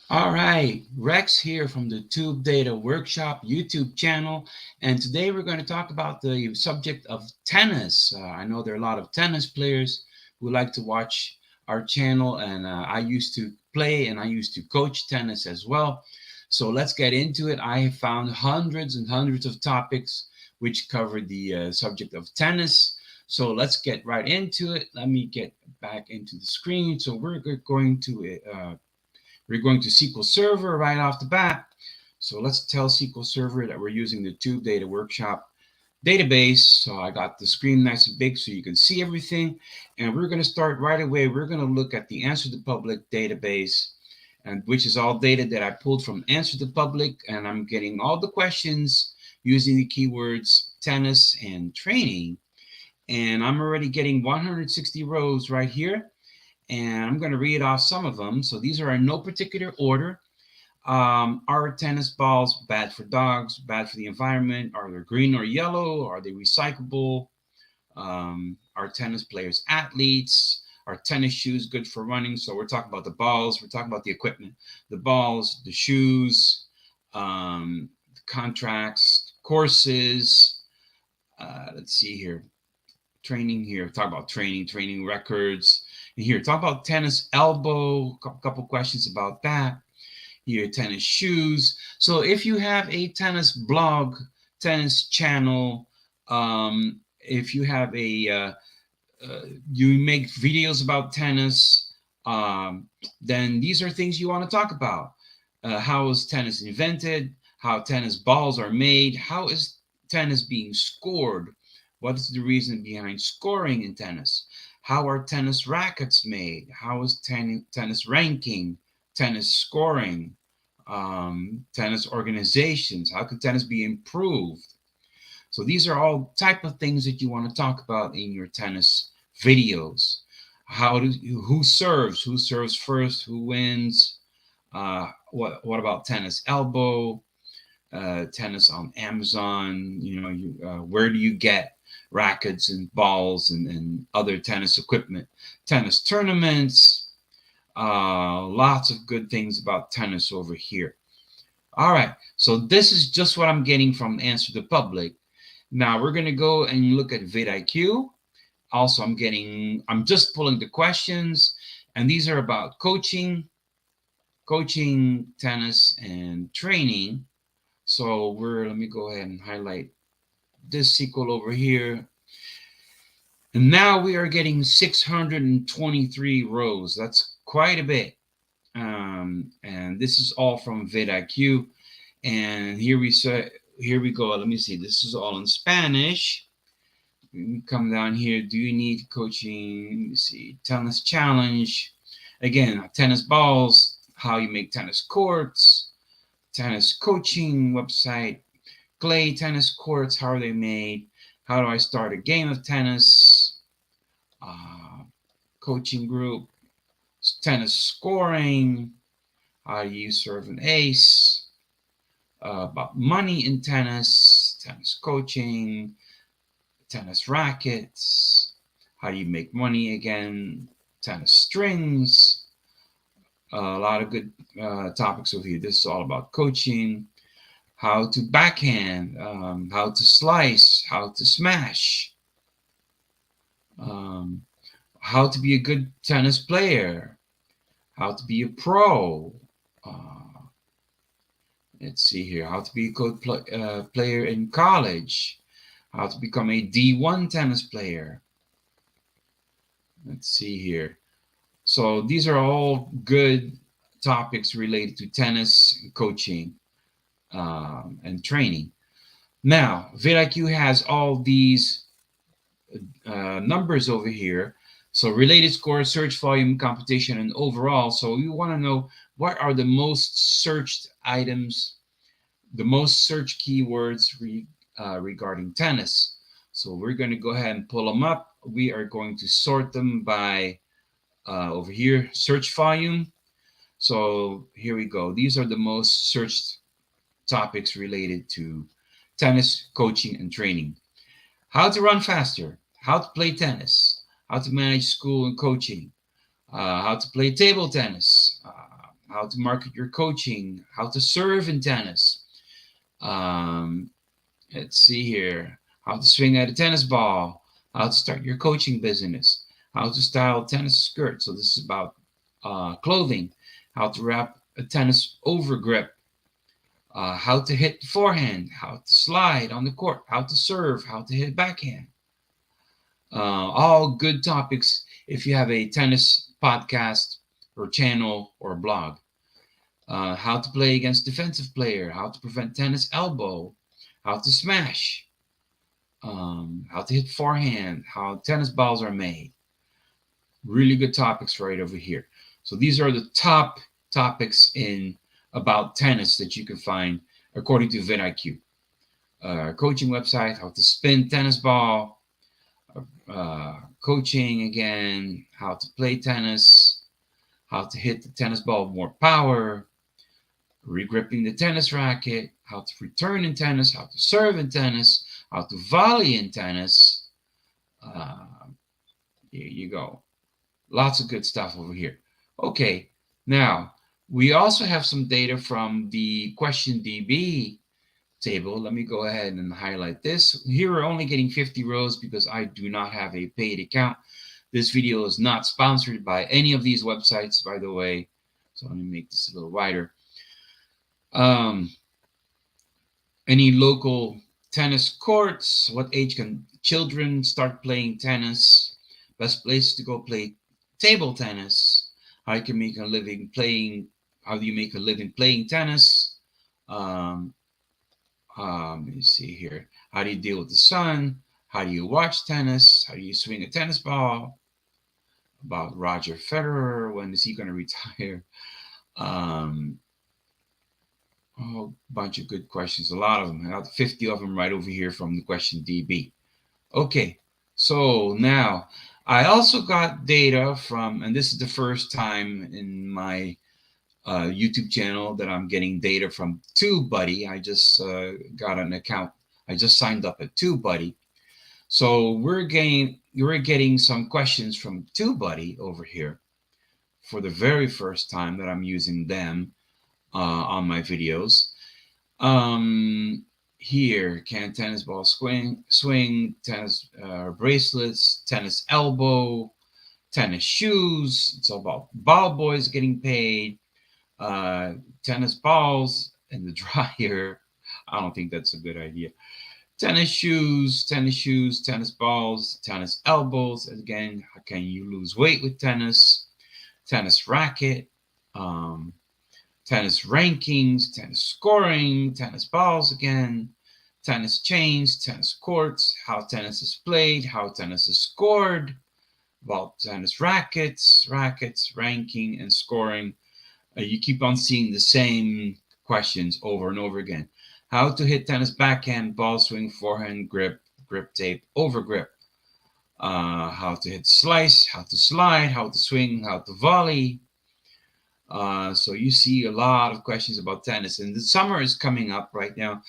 All right, Rex here from the Tube Data Workshop YouTube channel, and today we're going to talk about the subject of tennis. I know there are a lot of tennis players who like to watch our channel, and I used to play and I used to coach tennis as well. So let's get into it. I have found hundreds and hundreds of topics which cover the subject of tennis. So let's get right into it. Let me get back into the screen. So we're going to SQL Server right off the bat. So let's tell SQL Server that we're using the Tube Data Workshop database. So I got the screen nice and big so you can see everything. And we're going to start right away. We're going to look at the Answer the Public database, and which is all data that I pulled from Answer the Public. And I'm getting all the questions using the keywords tennis and training. And I'm already getting 160 rows right here, and I'm going to read off some of them. So these are in no particular order. Are tennis balls bad for dogs, bad for the environment? Are they green or yellow? Are they recyclable? Are tennis players athletes? Are tennis shoes good for running? So we're talking about the balls, we're talking about the equipment, the balls, the shoes, the contracts, courses. Let's see here. Training here. Talk about training records. And here, talk about tennis elbow. A couple questions about that. Here, tennis shoes. So if you have a tennis blog, tennis channel, if you have you make videos about tennis, then these are things you want to talk about. How is tennis invented? How tennis balls are made? How is tennis being scored? What is the reason behind scoring in tennis? How are tennis rackets made? How is tennis ranking, tennis scoring, tennis organizations? How can tennis be improved? So these are all type of things that you want to talk about in your tennis videos. Who serves first, who wins? What about tennis elbow? Tennis on Amazon. Where do you get rackets and balls and other tennis equipment? Tennis tournaments. Lots of good things about tennis over here. All right, so this is just what I'm getting from Answer the Public. Now we're going to go and look at vidIQ. Also, I'm just pulling the questions, and these are about coaching, tennis, and training. So let me go ahead and highlight this SQL over here. And now we are getting 623 rows. That's quite a bit. And this is all from vidIQ. And here we go. Let me see. This is all in Spanish. We come down here. Do you need coaching? Let me see. Tennis challenge. Again, tennis balls, how you make tennis courts, tennis coaching website, clay tennis courts, how are they made? How do I start a game of tennis? Coaching group, tennis scoring, how do you serve an ace? About money in tennis, tennis coaching, tennis rackets, how do you make money again? Tennis strings, a lot of good topics over here. This is all about coaching, how to backhand, how to slice, how to smash, how to be a good tennis player, how to be a pro. Uh, let's see here, how to be a good player in college, how to become a D1 tennis player. Let's see here. So these are all good topics related to tennis, coaching, and training. Now, vidIQ has all these numbers over here. So related score, search volume, competition, and overall. So you want to know what are the most searched items, the most searched keywords regarding tennis. So we're going to go ahead and pull them up. We are going to sort them by over here, search volume. So here we go. These are the most searched topics related to tennis, coaching, and training. How to run faster, how to play tennis, how to manage school and coaching, how to play table tennis, how to market your coaching, how to serve in tennis. Um, let's see here, how to swing at a tennis ball, how to start your coaching business, how to style tennis skirt. So this is about clothing, how to wrap a tennis over grip, how to hit the forehand, how to slide on the court, how to serve, how to hit backhand. All good topics if you have a tennis podcast or channel or blog. How to play against defensive player, how to prevent tennis elbow, how to smash, how to hit forehand, how tennis balls are made. Really good topics right over here. So these are the top topics in about tennis that you can find according to vidIQ. Coaching website, how to spin tennis ball, coaching again, how to play tennis, how to hit the tennis ball with more power, regripping the tennis racket, how to return in tennis, how to serve in tennis, how to volley in tennis. Here you go. Lots of good stuff over here. Okay, now we also have some data from the QuestionDB table. Let me go ahead and highlight this. Here we're only getting 50 rows because I do not have a paid account. This video is not sponsored by any of these websites, by the way. So let me make this a little wider. Any local tennis courts? What age can children start playing tennis? Best place to go play table tennis. How you can make a living playing. How do you make a living playing tennis? Let me see here. How do you deal with the sun? How do you watch tennis? How do you swing a tennis ball? About Roger Federer. When is he going to retire? A bunch of good questions. A lot of them. I got 50 of them right over here from the QuestionDB. Okay, so now I also got data from, and this is the first time in my YouTube channel that I'm getting data from tubebuddy. I just got an account. I just signed up at tubebuddy. So we're getting some questions from tubebuddy over here for the very first time that I'm using them on my videos. Here, can tennis ball swing, tennis bracelets, tennis elbow, tennis shoes. It's all about ball boys getting paid, tennis balls in the dryer. I don't think that's a good idea. Tennis shoes, tennis balls, tennis elbows. Again, how can you lose weight with tennis? Tennis racket, tennis rankings, tennis scoring, tennis balls again, tennis chains, tennis courts, how tennis is played, how tennis is scored, about tennis rackets, ranking, and scoring. You keep on seeing the same questions over and over again. How to hit tennis backhand, ball swing, forehand, grip tape, over grip. How to hit slice, how to slide, how to swing, how to volley. So you see a lot of questions about tennis, and the summer is coming up right now.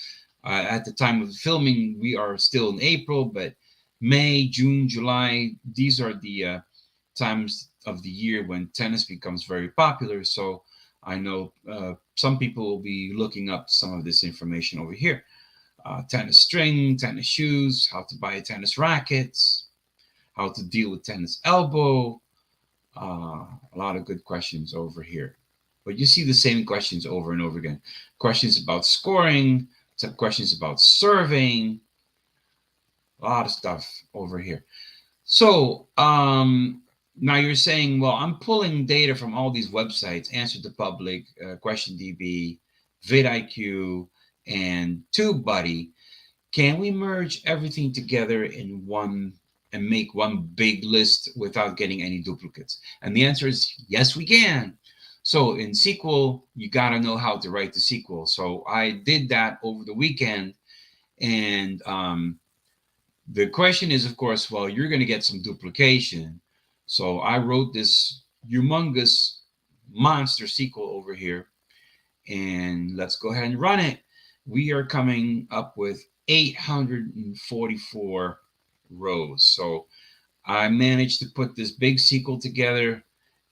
At the time of filming, we are still in April, but May, June, July, these are the times of the year when tennis becomes very popular. So I know some people will be looking up some of this information over here. Tennis string, tennis shoes, how to buy tennis rackets, how to deal with tennis elbow. A lot of good questions over here. But you see the same questions over and over again. Questions about scoring, some questions about serving, a lot of stuff over here. So now you're saying, well, I'm pulling data from all these websites, Answer the Public, QuestionDB, vidIQ, and tubebuddy. Can we merge everything together in one and make one big list without getting any duplicates? And the answer is yes, we can. So in SQL, you got to know how to write the SQL. So I did that over the weekend. And the question is, of course, well, you're going to get some duplication. So I wrote this humongous monster SQL over here. And let's go ahead and run it. We are coming up with 844 rows. So I managed to put this big SQL together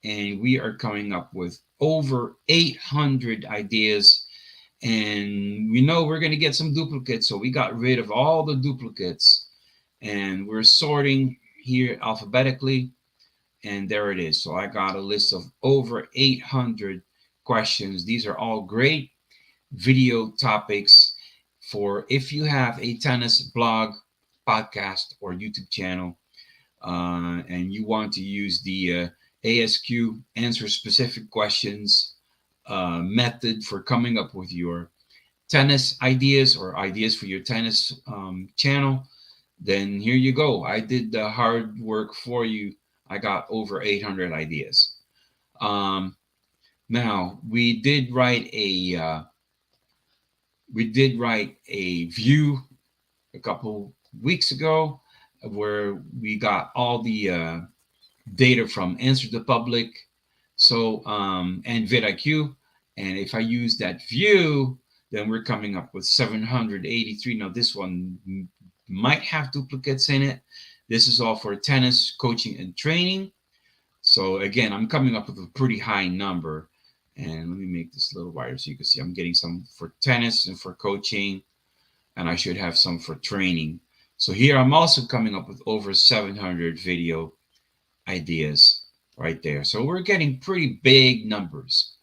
and we are coming up with over 800 ideas. And we know we're going to get some duplicates, so we got rid of all the duplicates, and we're sorting here alphabetically, and there it is. So I got a list of over 800 questions. These are all great video topics for if you have a tennis blog, podcast, or YouTube channel, and you want to use the ASQ answer specific questions method for coming up with your tennis ideas or ideas for your tennis channel, then here you go. I did the hard work for you. I got over 800 ideas. Now we did write a view a couple weeks ago where we got all the data from Answer the Public, so and vidIQ. And if I use that view, then we're coming up with 783. Now this one might have duplicates in it. This is all for tennis coaching and training. So again, I'm coming up with a pretty high number. And let me make this a little wider so you can see I'm getting some for tennis and for coaching, and I should have some for training. So here I'm also coming up with over 700 video ideas right there. So we're getting pretty big numbers.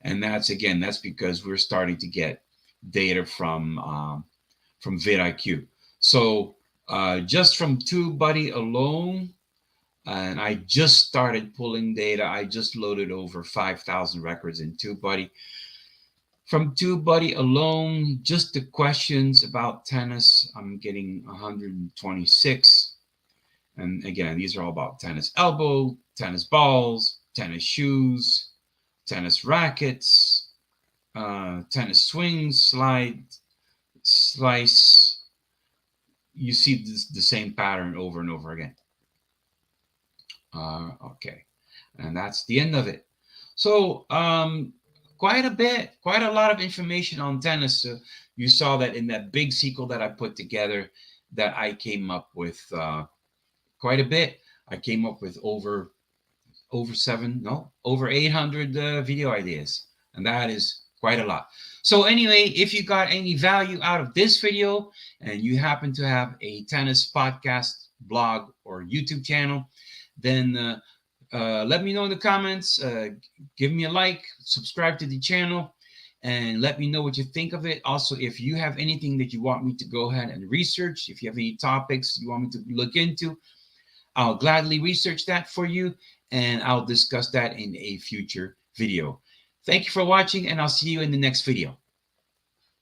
And that's because we're starting to get data from vidIQ. So just from tubebuddy alone, and I just started pulling data. I just loaded over 5,000 records in tubebuddy. From tubebuddy alone, just the questions about tennis, I'm getting 126. And again, these are all about tennis elbow, tennis balls, tennis shoes, tennis rackets, tennis swings, slide, slice. You see the same pattern over and over again. Okay, and that's the end of it. So quite a lot of information on tennis. You saw that in that big SQL that I put together, that I came up with quite a bit. I came up with over 800 video ideas, and that is quite a lot. So anyway, if you got any value out of this video and you happen to have a tennis podcast, blog, or YouTube channel, then let me know in the comments. Give me a like, subscribe to the channel, and let me know what you think of it. Also, if you have anything that you want me to go ahead and research, if you have any topics you want me to look into, I'll gladly research that for you, and I'll discuss that in a future video. Thank you for watching, and I'll see you in the next video.